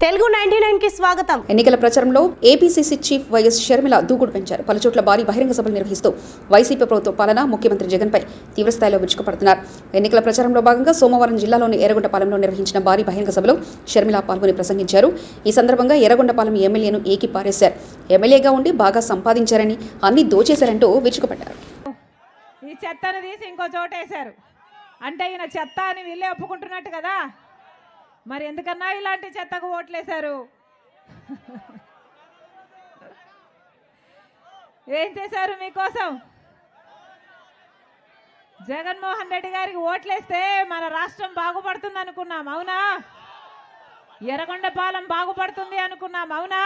తెలుగు 99 కి స్వాగతం. ఎన్నికల ప్రచారంలో ఏపీసీసీ చీఫ్ వైఎస్ షర్మిల దూకుడు పెంచారు. పలుచోట్ల భారీ బహిరంగ సభలు నిర్వహిస్తూ వైసీపీ ప్రభుత్వ పాలన ముఖ్యమంత్రి జగన్పై తీవ్రస్థాయిలో విరుచుకుపడుతున్నారు. ఎన్నికల ప్రచారంలో భాగంగా సోమవారం జిల్లాలోని ఎర్రగొండపాలెంలో నిర్వహించిన భారీ బహిరంగ సభలో షర్మిల పాల్గొని ప్రసంగించారు. ఈ సందర్భంగా ఎర్రగొండపాలెం ఎమ్మెల్యేను ఏకి పారేశారు. ఎమ్మెల్యేగా ఉండి బాగా సంపాదించారని, అన్ని దోచేశారంటూ విరుచుకుపడ్డారు. ఈ చెత్తను తీసి ఇంకో చోటేశారు అంటే ఈయన చెత్త అని వీళ్ళే ఒప్పుకుంటున్నట్టు కదా. మరి ఎందుకన్నా ఇలాంటి చెత్తకు ఓట్లేశారు? ఏం చేశారు మీకోసం? జగన్మోహన్ రెడ్డి గారికి ఓట్లేస్తే మన రాష్ట్రం బాగుపడుతుంది అనుకున్నాం, అవునా? ఎర్రగొండపాలెం బాగుపడుతుంది అనుకున్నాం, అవునా?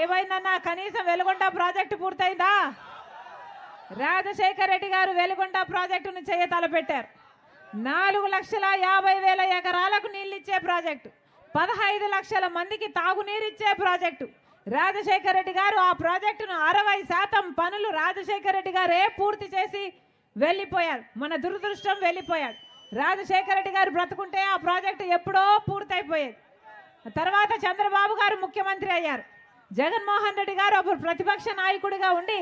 ఏమైందన్నా? కనీసం వెలుగొండ ప్రాజెక్టు పూర్తయిందా? రాజశేఖర్ రెడ్డి గారు వెలుగొండ ప్రాజెక్టును తలపెట్టారు. 4,50,000 ఎకరాలకు నీళ్ళిచ్చే ప్రాజెక్టు, 15 లక్షల మందికి తాగునీరిచ్చే ప్రాజెక్టు. రాజశేఖర్ రెడ్డి గారు ఆ ప్రాజెక్టును 60% పనులు రాజశేఖర్ రెడ్డి గారే పూర్తి చేసి వెళ్ళిపోయారు. మన దురదృష్టం వెళ్ళిపోయాడు. రాజశేఖర్ రెడ్డి గారు బ్రతుకుంటే ఆ ప్రాజెక్టు ఎప్పుడో పూర్తయిపోయేది. తర్వాత చంద్రబాబు గారు ముఖ్యమంత్రి అయ్యారు. జగన్మోహన్ రెడ్డి గారు అప్పుడు ప్రతిపక్ష నాయకుడిగా ఉండి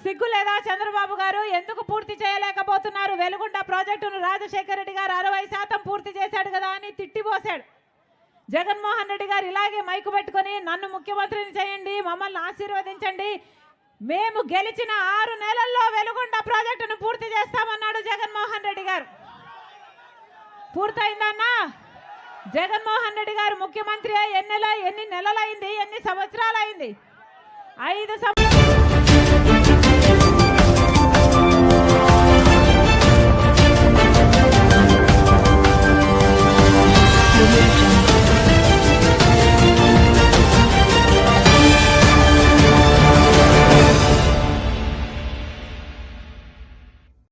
సిగ్గు లేదా చంద్రబాబు గారు ఎందుకు పూర్తి చేయలేకపోతున్నారు? వెలుగొండ ప్రాజెక్టును రాజశేఖర రెడ్డి గారు 60% పూర్తి చేశాడు కదా అని తిట్టిపోశాడు. జగన్మోహన్ రెడ్డి గారు ఇలాగే మైకు పెట్టుకొని నన్ను ముఖ్యమంత్రిని చేయండి, మమ్మల్ని ఆశీర్వదించండి, మేము గెలిచిన 6 నెలల్లో వెలుగొండ ప్రాజెక్టును పూర్తి చేస్తామన్నాడు జగన్మోహన్ రెడ్డి గారు. పూర్తయిందన్నా? జగన్మోహన్ రెడ్డి గారు ముఖ్యమంత్రి ఎన్ని నెలలైంది? ఎన్ని సంవత్సరాలైంది? 5 సంవత్సరాలు.